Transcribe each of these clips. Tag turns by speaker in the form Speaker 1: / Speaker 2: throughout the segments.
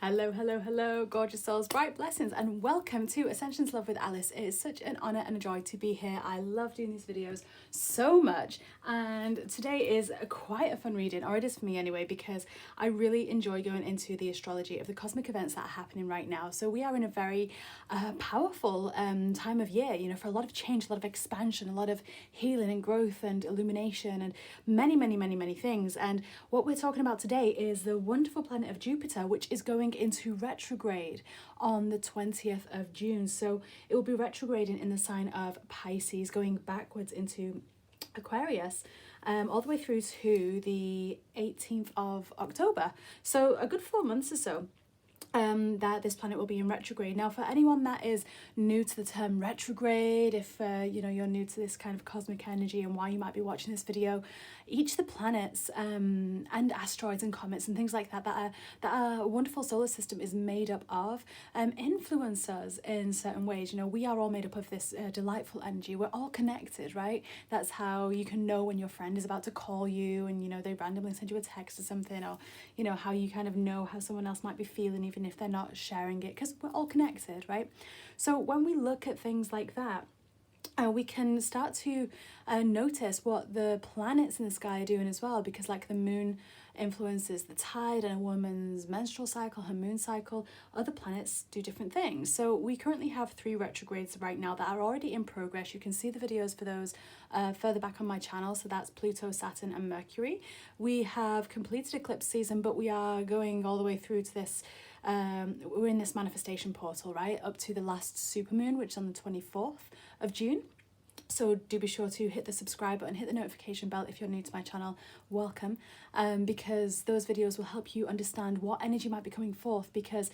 Speaker 1: Hello, hello, hello, gorgeous souls, bright blessings, and welcome to Ascension's Love with Alice. It is such an honor and a joy to be here. I love doing these videos so much, and today is quite a fun reading, or it is for me anyway, because I really enjoy going into the astrology of the cosmic events that are happening right now. So we are in a very powerful time of year, you know, for a lot of change, a lot of expansion, a lot of healing and growth and illumination and many things. And what we're talking about today is the wonderful planet of Jupiter, which is going into retrograde on the 20th of June. So it will be retrograding in the sign of Pisces, going backwards into Aquarius, all the way through to the 18th of October. So a good 4 months or so. That this planet will be in retrograde. Now, for anyone that is new to the term retrograde, if you know, you're new to this kind of cosmic energy and why you might be watching this video, each of the planets and asteroids and comets and things like that that our wonderful solar system is made up of influence us in certain ways. You know, we are all made up of this delightful energy. We're all connected, right? That's how you can know when your friend is about to call you and, you know, they randomly send you a text or something, or, you know, how you kind of know how someone else might be feeling even if they're not sharing it, because we're all connected, right? So when we look at things like that, we can start to notice what the planets in the sky are doing as well, because like the moon influences the tide and a woman's menstrual cycle, her moon cycle. Other planets do different things. So we currently have 3 retrogrades right now that are already in progress. You can see the videos for those further back on my channel. So that's Pluto, Saturn and Mercury. We have completed eclipse season, but we are going all the way through to this we're in this manifestation portal, right, up to the last supermoon, which is on the 24th of June. So do be sure to hit the subscribe button, hit the notification bell if you're new to my channel. Welcome, because those videos will help you understand what energy might be coming forth. Because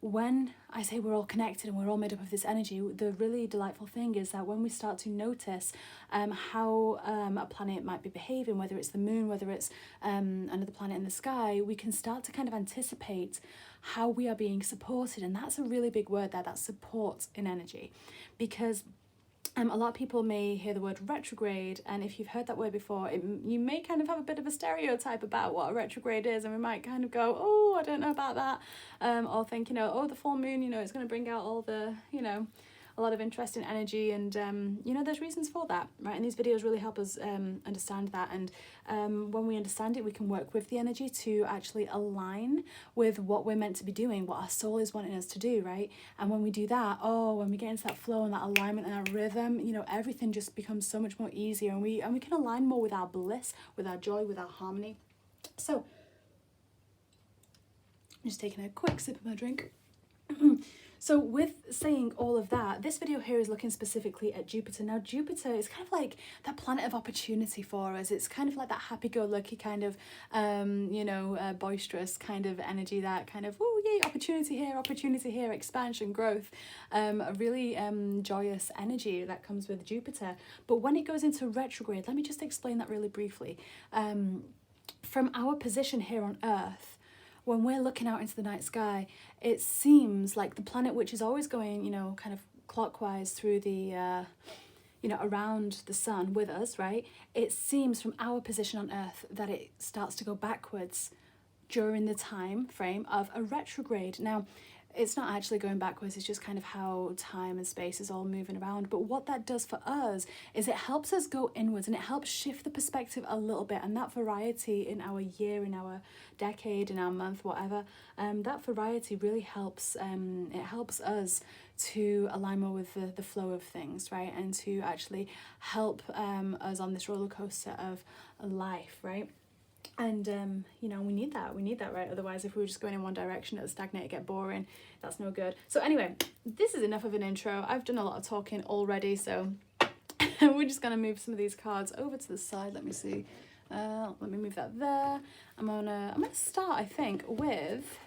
Speaker 1: when I say we're all connected and we're all made up of this energy, the really delightful thing is that when we start to notice how a planet might be behaving, whether it's the moon, whether it's another planet in the sky, we can start to kind of anticipate how we are being supported. And that's a really big word there, that support in energy, because a lot of people may hear the word retrograde, and if you've heard that word before, you may kind of have a bit of a stereotype about what a retrograde is, and we might kind of go, oh, I don't know about that, or think, you know, oh, the full moon, you know, it's going to bring out all the, you know, a lot of interesting energy, and you know, there's reasons for that, right? And these videos really help us understand that, and when we understand it, we can work with the energy to actually align with what we're meant to be doing, what our soul is wanting us to do, right? And when we do that, when we get into that flow and that alignment and that rhythm, you know, everything just becomes so much more easier, and we can align more with our bliss, with our joy, with our harmony. So I'm just taking a quick sip of my drink. So with saying all of that, this video here is looking specifically at Jupiter. Now, Jupiter is kind of like that planet of opportunity for us. It's kind of like that happy-go-lucky kind of, you know, boisterous kind of energy, that kind of, oh, yay, opportunity here, expansion, growth, a really joyous energy that comes with Jupiter. But when it goes into retrograde, let me just explain that really briefly. From our position here on Earth, when we're looking out into the night sky, it seems like the planet, which is always going, you know, kind of clockwise through the, you know, around the sun with us, right? It seems from our position on Earth that it starts to go backwards during the time frame of a retrograde. Now, it's not actually going backwards, it's just kind of how time and space is all moving around. But what that does for us is it helps us go inwards, and it helps shift the perspective a little bit. And that variety in our year, in our decade, in our month, whatever, that variety really helps. It helps us to align more with the flow of things, right? And to actually help us on this roller coaster of life, right? And you know, we need that, right? Otherwise, if we were just going in one direction, it'll stagnate, it get boring. That's no good. So anyway, this is enough of an intro. I've done a lot of talking already, so we're just gonna move some of these cards over to the side. Let me see. Let me move that there. I'm gonna start, I think, with,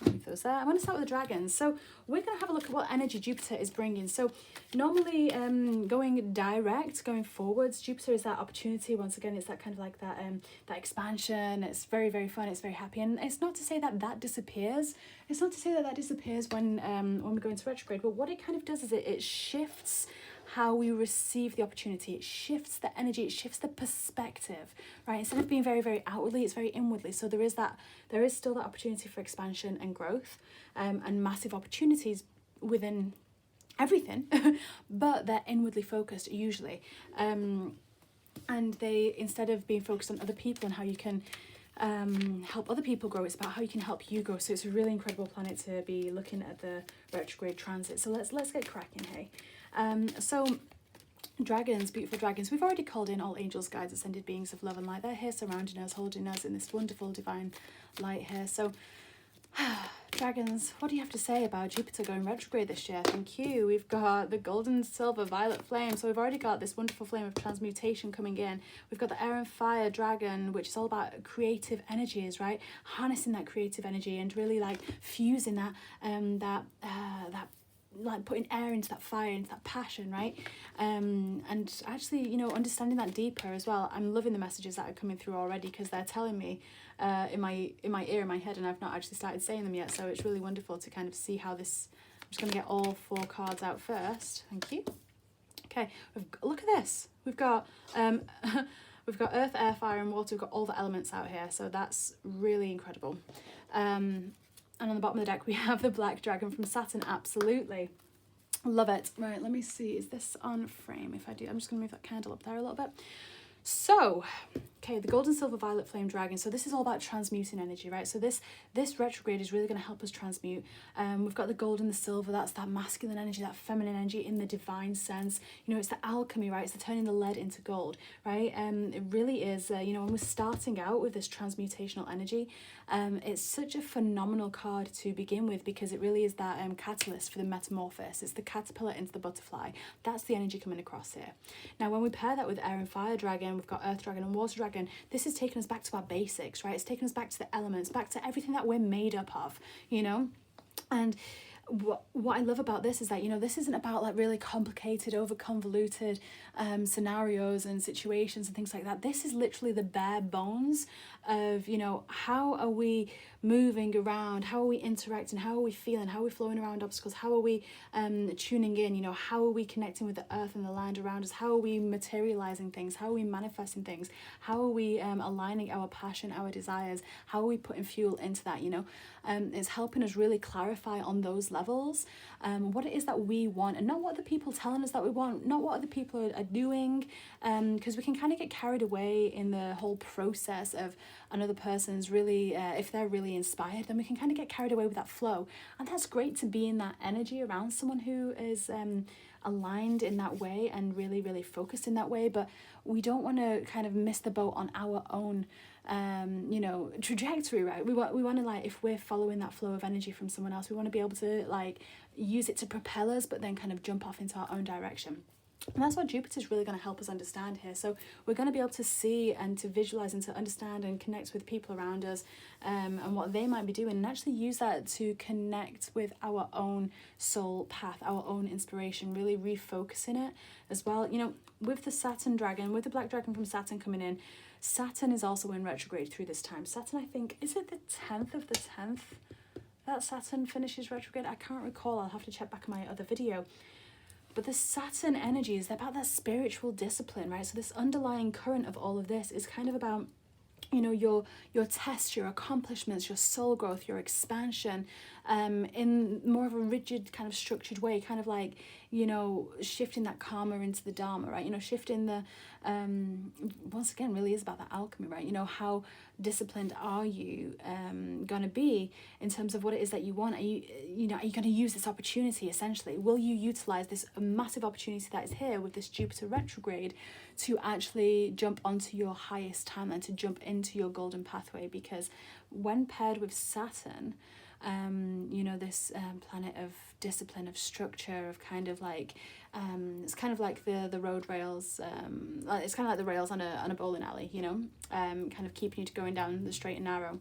Speaker 1: move those there. I'm going to start with the dragons. So we're going to have a look at what energy Jupiter is bringing. So normally going direct, going forwards, Jupiter is that opportunity. Once again, it's that kind of like that that expansion. It's very fun. It's very happy. And it's not to say that that disappears. It's not to say that that disappears when we go into retrograde. But what it kind of does is it shifts how we receive the opportunity. It shifts the energy, it shifts the perspective, right? Instead of being very, very outwardly, it's very inwardly. So there is still that opportunity for expansion and growth, and massive opportunities within everything, but they're inwardly focused usually. And they, instead of being focused on other people and how you can help other people grow, it's about how you can help you grow. So it's a really incredible planet to be looking at the retrograde transit. So let's get cracking, hey. So dragons, beautiful dragons, we've already called in all angels, guides, ascended beings of love and light. They're here surrounding us, holding us in this wonderful divine light here. So dragons, what do you have to say about Jupiter going retrograde this year? Thank you. We've got the golden, silver, violet flame. So we've already got this wonderful flame of transmutation coming in. We've got the air and fire dragon, which is all about creative energies, right? Harnessing that creative energy and really like fusing that like putting air into that fire, into that passion, right? And actually, you know, understanding that deeper as well. I'm loving the messages that are coming through already, because they're telling me in my ear, in my head, and I've not actually started saying them yet. So it's really wonderful to kind of see how this. I'm just going to get all 4 cards out first. Thank you. Okay, look at this. We've got we've got earth, air, fire, and water. We've got all the elements out here, so that's really incredible. And on the bottom of the deck, we have the black dragon from Saturn. Absolutely. Love it. Right, let me see. Is this on frame? If I do, I'm just going to move that candle up there a little bit. So, okay, the golden, silver, violet flame dragon. So this is all about transmuting energy, right? So this retrograde is really going to help us transmute. We've got the gold and the silver. That's that masculine energy, that feminine energy in the divine sense. You know, it's the alchemy, right? It's the turning the lead into gold, right? It really is, you know, when we're starting out with this transmutational energy, it's such a phenomenal card to begin with, because it really is that catalyst for the metamorphosis. It's the caterpillar into the butterfly. That's the energy coming across here. Now, when we pair that with air and fire dragon, we've got earth dragon and water dragon. This is taking us back to our basics, right? It's taking us back to the elements, back to everything that we're made up of, you know? And what I love about this is that, you know, this isn't about like really complicated, over convoluted scenarios and situations and things like that. This is literally the bare bones of, you know, how are we moving around, how are we interacting, how are we feeling, how are we flowing around obstacles, how are we tuning in, you know, how are we connecting with the earth and the land around us, how are we materializing things, how are we manifesting things, how are we aligning our passion, our desires, how are we putting fuel into that, you know. It's helping us really clarify on those levels what it is that we want, and not what the people telling us that we want, not what other people are doing, because we can kind of get carried away in the whole process of another person's really, if they're really inspired, then we can kind of get carried away with that flow. And that's great to be in that energy around someone who is aligned in that way and really, really focused in that way. But we don't want to kind of miss the boat on our own you know, trajectory, right? We want to, like, if we're following that flow of energy from someone else, we want to be able to like use it to propel us, but then kind of jump off into our own direction. And that's what Jupiter's really going to help us understand here. So we're going to be able to see and to visualize and to understand and connect with people around us, and what they might be doing, and actually use that to connect with our own soul path, our own inspiration, really refocusing it as well. You know, with the Saturn dragon, with the black dragon from Saturn coming in, Saturn is also in retrograde through this time. Saturn, I think, is it the 10th of the 10th that Saturn finishes retrograde? I can't recall. I'll have to check back on my other video. But the Saturn energy is about that spiritual discipline, right? So this underlying current of all of this is kind of about, you know, your tests, your accomplishments, your soul growth, your expansion, in more of a rigid kind of structured way, kind of like, you know, shifting that karma into the dharma, right? You know, shifting the, once again, really is about that alchemy, right? You know, how disciplined are you going to be in terms of what it is that you want? Are you going to use this opportunity, essentially? Will you utilize this massive opportunity that is here with this Jupiter retrograde to actually jump onto your highest timeline, to jump into your golden pathway? Because when paired with Saturn, you know, this planet of discipline, of structure, of kind of like, it's kind of like the road rails, it's kind of like the rails on a bowling alley, you know, kind of keeping you to going down the straight and narrow.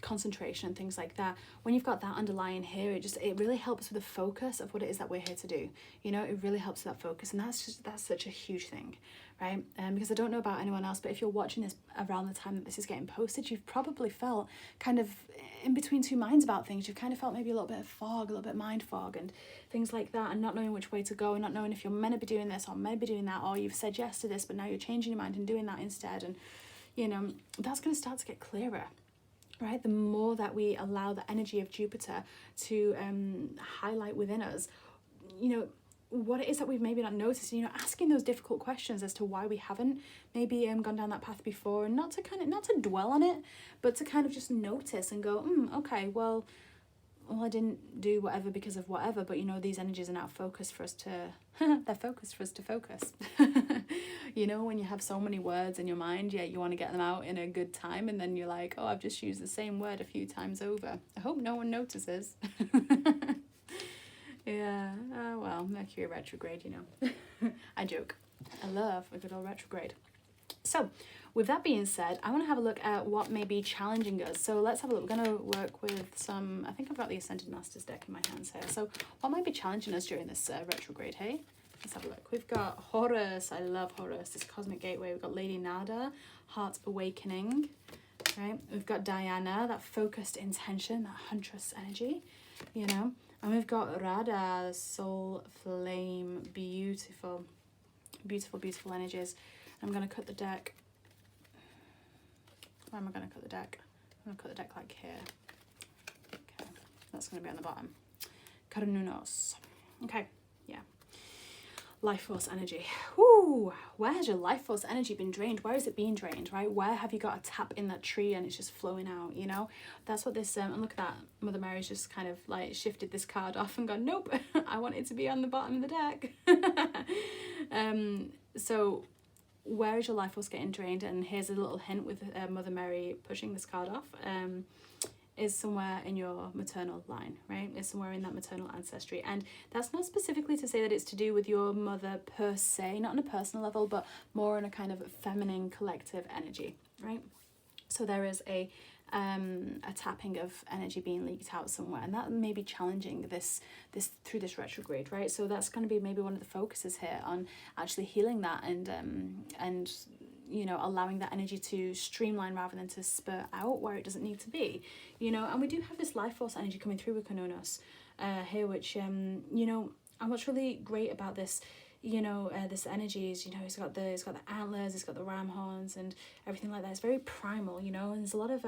Speaker 1: concentration and things like that. When you've got that underlying here, it really helps with the focus of what it is that we're here to do. You know, it really helps with that focus, and that's such a huge thing, right? Because I don't know about anyone else, but if you're watching this around the time that this is getting posted, you've probably felt kind of in between two minds about things. You've kind of felt maybe a little bit of fog, a little bit of mind fog and things like that, and not knowing which way to go, and not knowing if you're meant to be doing this or meant to be doing that, or you've said yes to this but now you're changing your mind and doing that instead. And you know, that's going to start to get clearer, right? The more that we allow the energy of Jupiter to highlight within us, you know, what it is that we've maybe not noticed, you know, asking those difficult questions as to why we haven't maybe gone down that path before, and not to dwell on it, but to kind of just notice and go, okay, well, I didn't do whatever because of whatever, but you know, these energies are now focused for us to they're focused for us to focus. You know, when you have so many words in your mind, yeah, you want to get them out in a good time, and then you're like, oh, I've just used the same word a few times over. I hope no one notices. Yeah, well, Mercury retrograde, you know. I joke. I love a good old retrograde. So, with that being said, I want to have a look at what may be challenging us. So let's have a look. We're going to work with some, I think I've got the Ascended Masters deck in my hands here. So what might be challenging us during this retrograde, hey? Let's have a look. We've got Horus. I love Horus. This Cosmic Gateway. We've got Lady Nada, Heart Awakening. Right? We've got Diana, that focused intention, that huntress energy, you know. And we've got Radha, Soul Flame. Beautiful, beautiful, beautiful energies. I'm going to cut the deck. Where am I going to cut the deck? I'm going to cut the deck like here. Okay, that's going to be on the bottom. Carnunos. Okay, yeah. Life force energy. Whoo! Where has your life force energy been drained? Where is it being drained, right? Where have you got a tap in that tree and it's just flowing out, you know? That's what this, and look at that. Mother Mary's just kind of like shifted this card off and gone, nope, I want it to be on the bottom of the deck. So where is your life force getting drained? And here's a little hint with Mother Mary pushing this card off. Is somewhere in your maternal line, right? Is somewhere in that maternal ancestry. And that's not specifically to say that it's to do with your mother per se, not on a personal level, but more in a kind of feminine collective energy, right? So there is a tapping of energy being leaked out somewhere, and that may be challenging this through this retrograde, right? So that's going to be maybe one of the focuses here on actually healing that and you know, allowing that energy to streamline rather than to spur out where it doesn't need to be, you know. And we do have this life force energy coming through with Carnunos here, which you know, and what's really great about this, you know, this energy is, you know, it's got the antlers, it's got the ram horns and everything like that. It's very primal, you know, and there's a lot of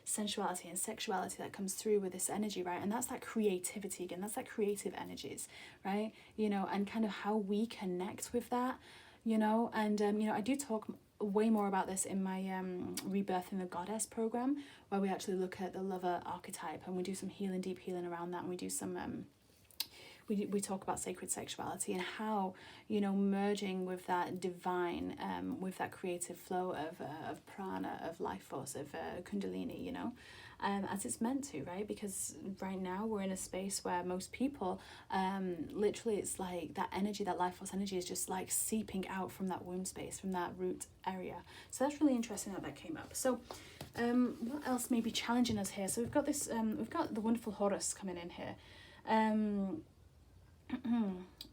Speaker 1: sensuality and sexuality that comes through with this energy, right? And that's that creativity again, that's that creative energies, right? You know, and kind of how we connect with that, you know. And you know, I do talk way more about this in my Rebirthing the Goddess program, where we actually look at the lover archetype and we do some healing, deep healing around that, and we do some we talk about sacred sexuality and how, you know, merging with that divine, with that creative flow of prana, of life force, of kundalini, you know, as it's meant to, right? Because right now we're in a space where most people, literally it's like that energy, that life force energy is just like seeping out from that womb space, from that root area. So that's really interesting that came up. So what else may be challenging us here? So we've got this, we've got the wonderful Horus coming in here.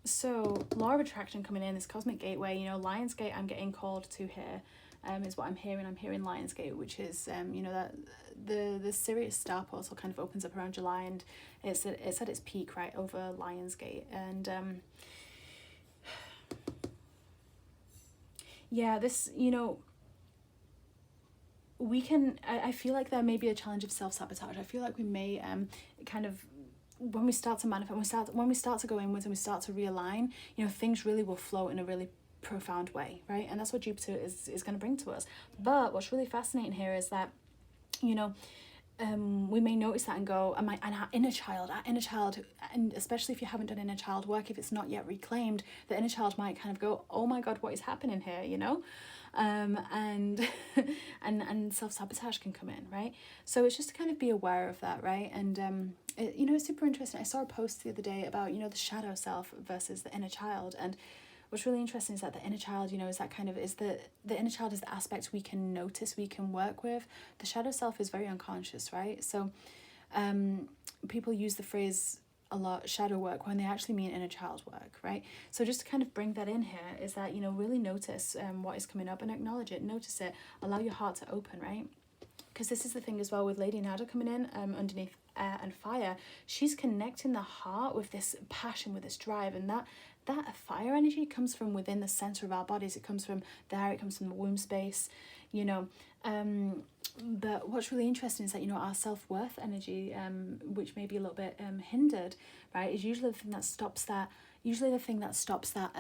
Speaker 1: So law of attraction coming in, this cosmic gateway, you know, Lionsgate I'm getting called to here, is what I'm hearing. I'm hearing Lionsgate, which is you know, that the Sirius star portal kind of opens up around July, and it's at its peak right over Lionsgate. And yeah, this, you know, we can, I feel like there may be a challenge of self-sabotage. I feel like we may kind of, when we start to manifest, when we start to go inwards and we start to realign, you know, things really will flow in a really profound way, right? And that's what Jupiter is going to bring to us. But what's really fascinating here is that, you know, we may notice that and go, and our inner child, and especially if you haven't done inner child work, if it's not yet reclaimed, the inner child might kind of go, oh my God, what is happening here, you know? And self-sabotage can come in, right? So it's just to kind of be aware of that, right? And you know, it's super interesting. I saw a post the other day about, you know, the shadow self versus the inner child, and what's really interesting is that the inner child, you know, is that kind of, is the inner child is the aspect we can notice, we can work with. The shadow self is very unconscious, right? So people use the phrase a lot, shadow work, when they actually mean inner child work, right? So just to kind of bring that in here is that, you know, really notice what is coming up and acknowledge it, notice it, allow your heart to open, right? Because this is the thing as well with Lady Nada coming in underneath air and fire. She's connecting the heart with this passion, with this drive, and that fire energy comes from within the center of our bodies. It comes from there, it comes from the womb space, you know. But what's really interesting is that, you know, our self-worth energy, which may be a little bit hindered, right, is usually the thing that stops that,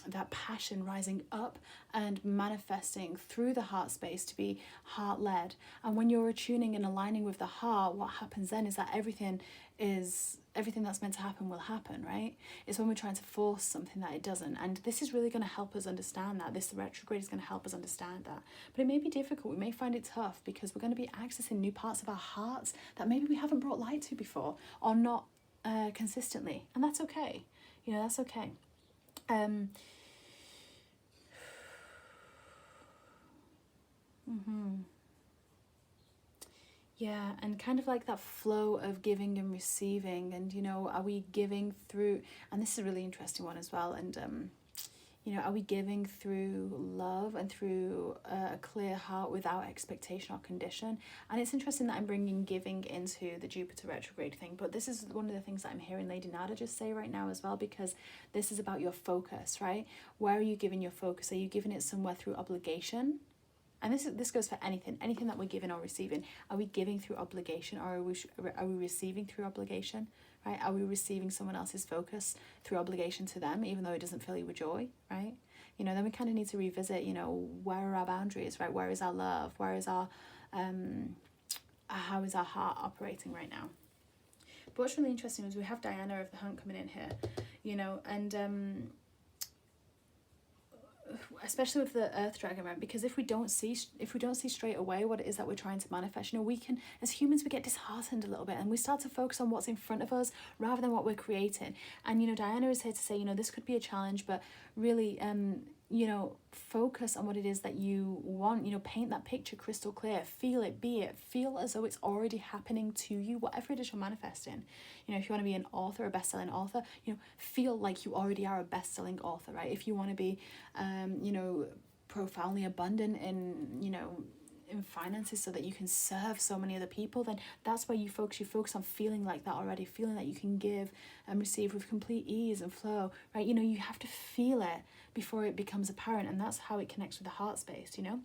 Speaker 1: that passion rising up and manifesting through the heart space to be heart-led. And when you're attuning and aligning with the heart, what happens then is that everything that's meant to happen will happen, right? It's when we're trying to force something that it doesn't. And this is really going to help us understand that. This retrograde is going to help us understand that. But it may be difficult. We may find it tough because we're going to be accessing new parts of our hearts that maybe we haven't brought light to before, or not consistently. And that's okay. You know, that's okay. Yeah, and kind of like that flow of giving and receiving, and, you know, are we giving through, and this is a really interesting one as well, and you know, are we giving through love and through a clear heart without expectation or condition? And it's interesting that I'm bringing giving into the Jupiter retrograde thing, but this is one of the things that I'm hearing Lady Nada just say right now as well, because this is about your focus, right? Where are you giving your focus? Are you giving it somewhere through obligation? And this goes for anything that we're giving or receiving. Are we giving through obligation, or are we receiving through obligation? Right? Are we receiving someone else's focus through obligation to them, even though it doesn't fill you with joy, right? You know, then we kind of need to revisit, you know, where are our boundaries, right? Where is our love? Where is our, how is our heart operating right now? But what's really interesting is we have Diana of the Hunt coming in here, you know, and especially with the Earth Dragon, right? Because if we don't see straight away what it is that we're trying to manifest, you know, we can, as humans, we get disheartened a little bit, and we start to focus on what's in front of us rather than what we're creating. And, you know, Diana is here to say, you know, this could be a challenge, but really, you know, focus on what it is that you want, you know, paint that picture crystal clear, feel it, be it, feel as though it's already happening to you, whatever it is you're manifesting. You know, if you want to be an author, a best-selling author, you know, feel like you already are a best-selling author, right? If you want to be, you know, profoundly abundant in, you know, in finances so that you can serve so many other people, then that's where you focus on feeling like that already, feeling that you can give and receive with complete ease and flow, right? You know, you have to feel it before it becomes apparent, and that's how it connects with the heart space, you know.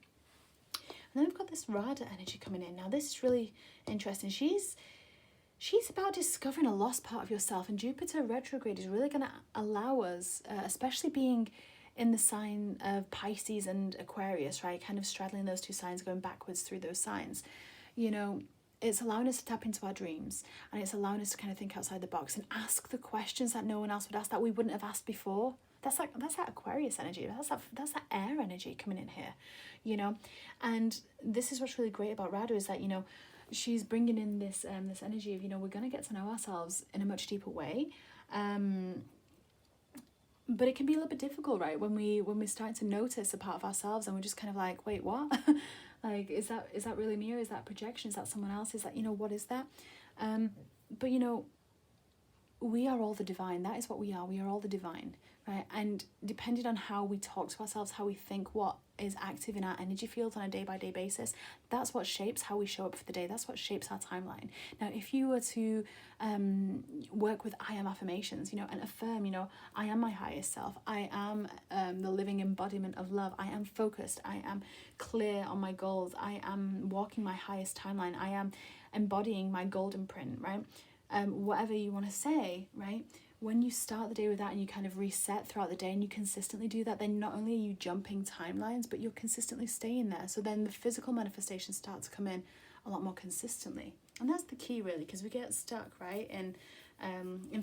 Speaker 1: And then we've got this Radha energy coming in. Now this is really interesting. She's about discovering a lost part of yourself, and Jupiter retrograde is really going to allow us, especially being in the sign of Pisces and Aquarius, right? Kind of straddling those two signs, going backwards through those signs. You know, it's allowing us to tap into our dreams, and it's allowing us to kind of think outside the box and ask the questions that no one else would ask, that we wouldn't have asked before. That's that Aquarius energy. That's that air energy coming in here, you know. And this is what's really great about Radha, is that, you know, she's bringing in this this energy of, you know, we're going to get to know ourselves in a much deeper way. But it can be a little bit difficult, right? When we start to notice a part of ourselves and we're just kind of like, wait, what? Like, is that really me, or is that projection? Is that someone else? Is that, you know, what is that? But, you know, we are all the divine. That is what we are. We are all the divine, right? And depending on how we talk to ourselves, how we think, what is active in our energy fields on a day-by-day basis, that's what shapes how we show up for the day. That's what shapes our timeline. Now, if you were to work with I am affirmations, you know, and affirm, you know, I am my highest self. I am the living embodiment of love. I am focused. I am clear on my goals. I am walking my highest timeline. I am embodying my golden print, right? Whatever you want to say, right? When you start the day with that and you kind of reset throughout the day and you consistently do that, then not only are you jumping timelines, but you're consistently staying there. So then the physical manifestations start to come in a lot more consistently. And that's the key, really, because we get stuck, right, in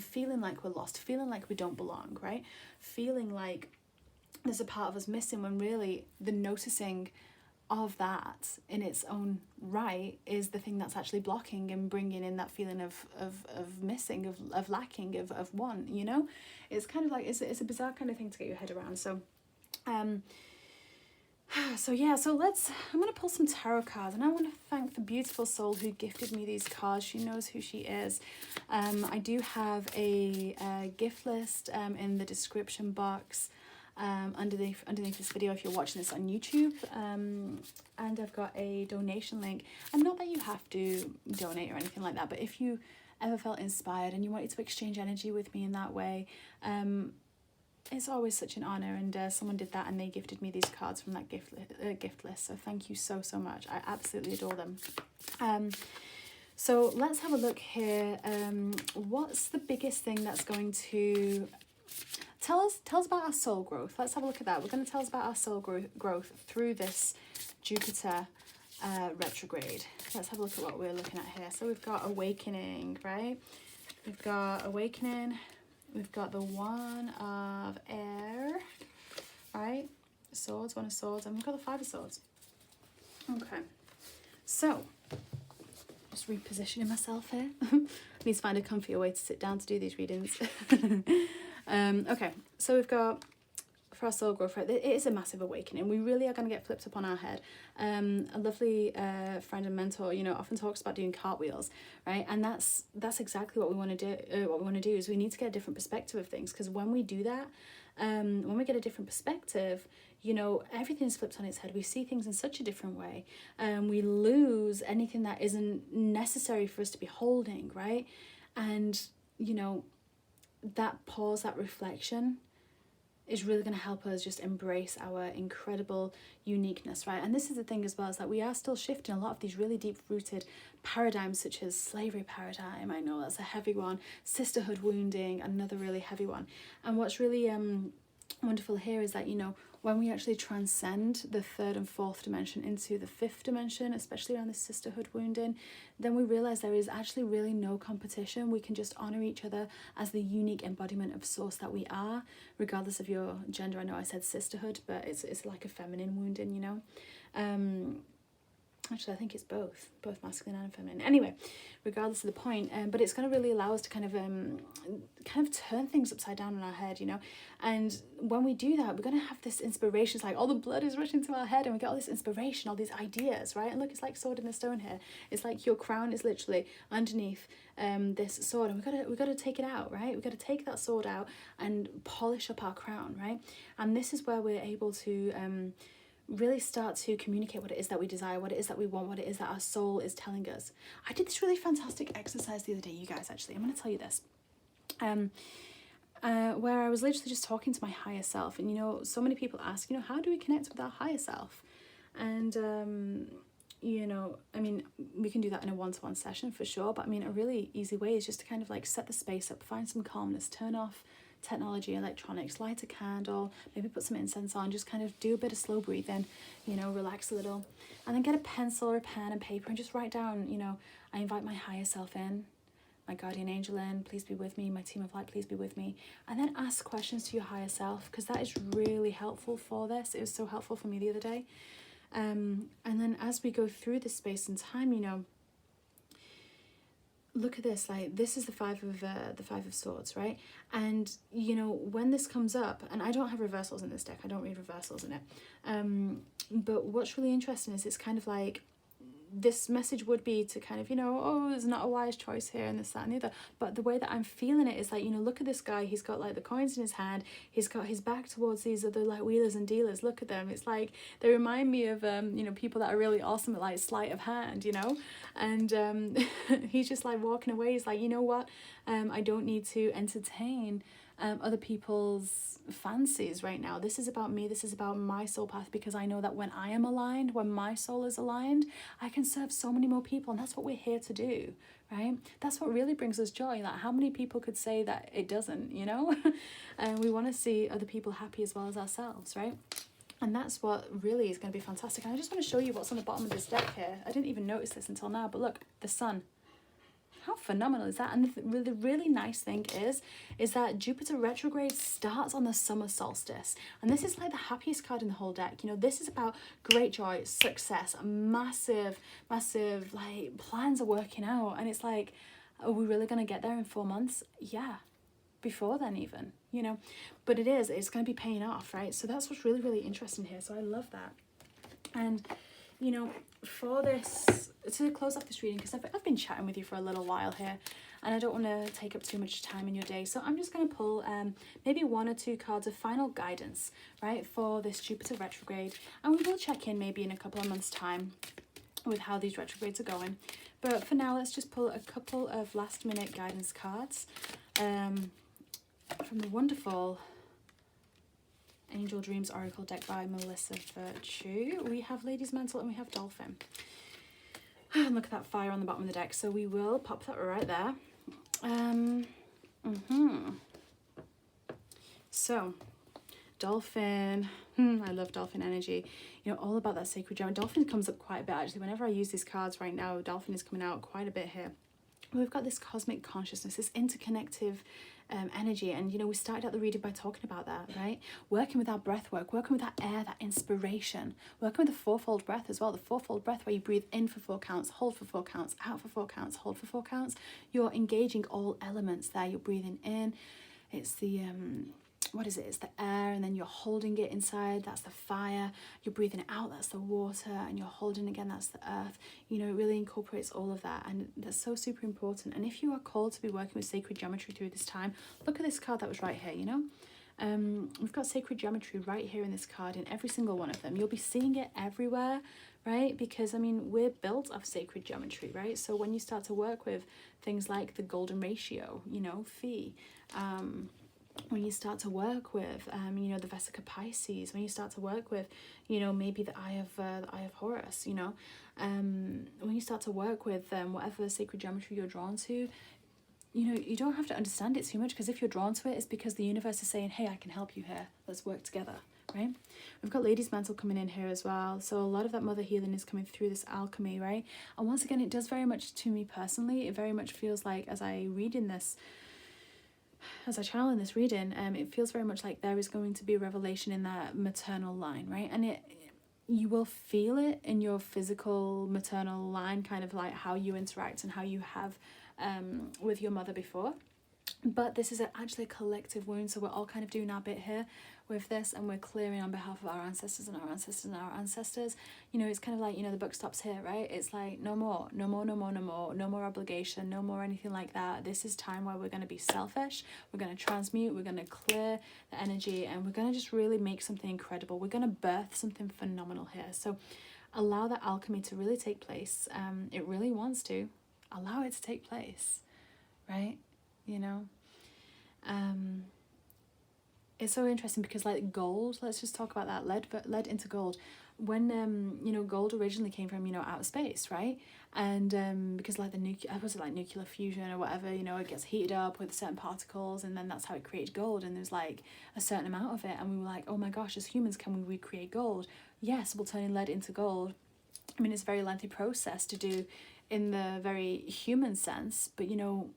Speaker 1: feeling like we're lost, feeling like we don't belong, right? Feeling like there's a part of us missing, when really the noticing of that in its own right is the thing that's actually blocking and bringing in that feeling of missing, of lacking, of want, you know? It's kind of like, it's a bizarre kind of thing to get your head around. So so yeah, so I'm going to pull some tarot cards, and I want to thank the beautiful soul who gifted me these cards. She knows who she is. I do have a gift list in the description box underneath this video if you're watching this on YouTube, and I've got a donation link. And not that you have to donate or anything like that, but if you ever felt inspired and you wanted to exchange energy with me in that way, it's always such an honor, and someone did that and they gifted me these cards from that gift list, so thank you so much. I absolutely adore them. So let's have a look here. What's the biggest thing that's going to tell us about our soul growth? Let's have a look at that. We're going to tell us about our soul growth through this Jupiter retrograde. Let's have a look at what we're looking at here. So we've got awakening, right? We've got awakening. We've got the One of Air, right? Swords, One of Swords, and we've got the Five of Swords. Okay, so just repositioning myself here. I need to find a comfier way to sit down to do these readings. Okay, so we've got, for our soul growth, right, it is a massive awakening. We really are going to get flipped up on our head. A lovely friend and mentor, you know, often talks about doing cartwheels, right? And that's exactly what we want to do. What we want to do is we need to get a different perspective of things, because when we do that, when we get a different perspective, you know, everything's flipped on its head. We see things in such a different way. We lose anything that isn't necessary for us to be holding, right? And, you know, that pause, that reflection is really going to help us just embrace our incredible uniqueness, right? And this is the thing as well, is that we are still shifting a lot of these really deep-rooted paradigms, such as slavery paradigm. I know that's a heavy one. Sisterhood wounding, another really heavy one. And what's really wonderful here is that, you know, when we actually transcend the third and fourth dimension into the fifth dimension, especially around the sisterhood wounding, then we realize there is actually really no competition. We can just honor each other as the unique embodiment of source that we are, regardless of your gender. I know I said sisterhood, but it's like a feminine wounding, you know. Actually, I think it's both masculine and feminine. Anyway, regardless of the point, but it's going to really allow us to kind of turn things upside down in our head, you know. And when we do that, we're going to have this inspiration. It's like all the blood is rushing to our head, and we get all this inspiration, all these ideas, right? And look, it's like sword in the stone here. It's like your crown is literally underneath this sword, and we got to take it out, right? We got to take that sword out and polish up our crown, right? And this is where we're able to really start to communicate what it is that we desire, what it is that we want, what it is that our soul is telling us. I did this really fantastic exercise the other day, you guys, actually. I'm going to tell you this. Where I was literally just talking to my higher self. And, you know, so many people ask, you know, how do we connect with our higher self? And, you know, I mean, we can do that in a one-to-one session for sure. But, I mean, a really easy way is just to kind of like set the space up, find some calmness, turn off technology, electronics, light a candle, maybe put some incense on, just kind of do a bit of slow breathing, you know, relax a little, and then get a pencil or a pen and paper and just write down, you know, I invite my higher self in, my guardian angel in, please be with me, my team of light, please be with me. And then ask questions to your higher self, because that is really helpful for this. It was so helpful for me the other day. And then as we go through this space and time, you know, look at this, like this is the five of swords, right? And you know, when this comes up, and I don't have reversals in this deck, I don't read reversals in it, but what's really interesting is it's kind of like this message would be to kind of, you know, oh, there's not a wise choice here and this, that and the other. But the way that I'm feeling it is like, you know, look at this guy, he's got like the coins in his hand, he's got his back towards these other like wheelers and dealers. Look at them. It's like they remind me of you know, people that are really awesome at like sleight of hand, you know. And he's just like walking away. He's like, you know what, I don't need to entertain other people's fancies right now. This is about me. This is about my soul path, because I know that when I am aligned, when my soul is aligned, I can serve so many more people. And that's what we're here to do, right? That's what really brings us joy. Like, how many people could say that it doesn't, you know? And we want to see other people happy as well as ourselves, right? And that's what really is going to be fantastic. And I just want to show you what's on the bottom of this deck here. I didn't even notice this until now, but look, the sun. How phenomenal is that? And the really nice thing is that Jupiter retrograde starts on the summer solstice. And this is like the happiest card in the whole deck. You know, this is about great joy, success, massive, like plans are working out. And it's like, are we really going to get there in 4 months? Yeah. Before then even, you know. But it's going to be paying off, right? So that's what's really, really interesting here. So I love that. And, you know, for this, to close off this reading, because I've been chatting with you for a little while here, and I don't want to take up too much time in your day, so I'm just going to pull maybe 1 or 2 cards of final guidance, right, for this Jupiter retrograde, and we will check in maybe in a couple of months' time with how these retrogrades are going. But for now, let's just pull a couple of last-minute guidance cards from the wonderful Angel Dreams Oracle deck by Melissa Virtue. We have Lady's Mantle and we have Dolphin. And look at that fire on the bottom of the deck. So we will pop that right there. So, Dolphin. I love Dolphin energy. You know, all about that sacred gem. Dolphin comes up quite a bit, actually. Whenever I use these cards right now, Dolphin is coming out quite a bit here. We've got this cosmic consciousness, this interconnective energy, and you know, we started out the reading by talking about that, right? Working with our breath work, working with that air, that inspiration, working with the fourfold breath as well, the fourfold breath where you breathe in for 4 counts, hold for 4 counts, out for 4 counts, hold for 4 counts. You're engaging all elements there. You're breathing in, it's the what is it? It's the air, and then you're holding it inside, that's the fire. You're breathing it out, that's the water, and you're holding again, that's the earth. You know, it really incorporates all of that, and that's so super important. And if you are called to be working with sacred geometry through this time, look at this card that was right here, you know. We've got sacred geometry right here in this card, in every single one of them. You'll be seeing it everywhere, right? Because, I mean, we're built of sacred geometry, right? So when you start to work with things like the golden ratio, you know, phi, when you start to work with, you know, the Vesica Pisces, when you start to work with, you know, maybe the Eye of Horus, you know, when you start to work with whatever sacred geometry you're drawn to, you know, you don't have to understand it too much, because if you're drawn to it, it's because the universe is saying, hey, I can help you here. Let's work together, right? We've got Lady's Mantle coming in here as well. So a lot of that mother healing is coming through this alchemy, right? And once again, it does very much to me personally. It very much feels like, as I read in this, as I channel in this reading, it feels very much like there is going to be a revelation in that maternal line, right? And you will feel it in your physical maternal line, kind of like how you interact and how you have with your mother before. But this is actually a collective wound, so we're all kind of doing our bit here with this, and we're clearing on behalf of our ancestors and our ancestors and our ancestors. You know, it's kind of like, you know, the book stops here, right? It's like no more obligation, no more anything like that. This is time where we're going to be selfish, we're going to transmute, we're going to clear the energy, and we're going to just really make something incredible. We're going to birth something phenomenal here. So allow that alchemy to really take place. It really wants to. Allow it to take place, right? You know, it's so interesting because, like, gold, let's just talk about that, led into gold. When you know, gold originally came from, you know, outer space, right? And because like the nuclear fusion or whatever, you know, it gets heated up with certain particles, and then that's how it created gold. And there's like a certain amount of it, and we were like, oh my gosh, as humans, can we recreate gold? Yes, we'll turn lead into gold. I mean, it's a very lengthy process to do in the very human sense, but you know,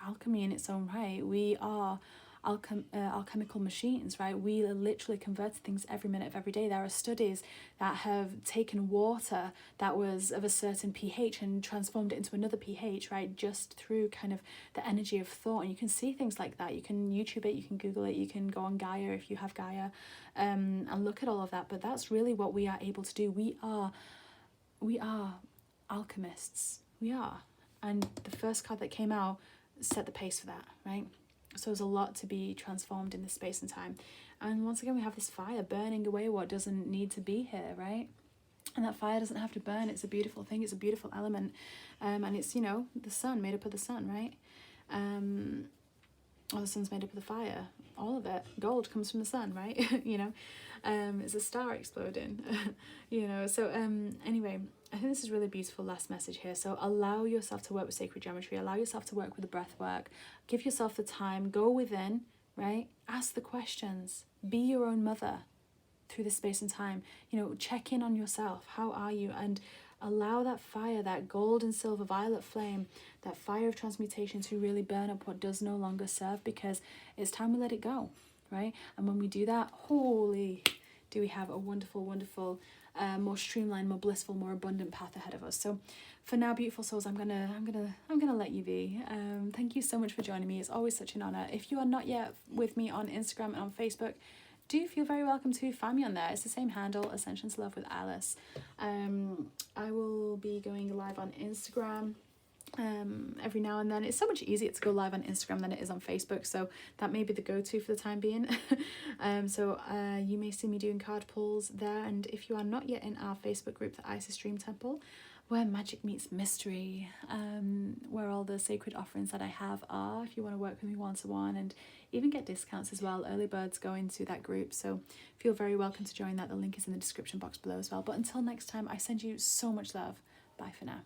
Speaker 1: alchemy in its own right, we are alchemical machines, right? We are literally converting things every minute of every day. There are studies that have taken water that was of a certain pH and transformed it into another pH, right? Just through kind of the energy of thought. And you can see things like that. You can YouTube it, you can Google it, you can go on Gaia if you have Gaia, and look at all of that. But that's really what we are able to do. We are alchemists. We are. And the first card that came out set the pace for that, right? So there's a lot to be transformed in this space and time. And once again, we have this fire burning away what doesn't need to be here, right? And that fire doesn't have to burn. It's a beautiful thing. It's a beautiful element. And it's, you know, the sun, made up of the sun, right? Or the sun's made up of the fire. All of it. Gold comes from the sun, right? You know, it's a star exploding. You know, so anyway, I think this is really beautiful last message here. So allow yourself to work with sacred geometry. Allow yourself to work with the breath work. Give yourself the time. Go within, right? Ask the questions. Be your own mother through this space and time. You know, check in on yourself. How are you? And Allow that fire, that gold and silver violet flame, that fire of transmutation to really burn up what does no longer serve, because it's time we let it go, right? And when we do that, holy, do we have a wonderful, wonderful, more streamlined, more blissful, more abundant path ahead of us. So for now, beautiful souls, I'm gonna let you be. Thank you so much for joining me. It's always such an honor. If you are not yet with me on Instagram and on Facebook, do feel very welcome to find me on there. It's the same handle, Ascensions Love with Alice. I will be going live on Instagram every now and then. It's so much easier to go live on Instagram than it is on Facebook, so that may be the go-to for the time being. So you may see me doing card pulls there, and if you are not yet in our Facebook group, the Isis Dream Temple, where magic meets mystery, where all the sacred offerings that I have are, if you want to work with me one-to-one and even get discounts as well. Early birds go into that group, so feel very welcome to join that. The link is in the description box below as well. But until next time, I send you so much love. Bye for now.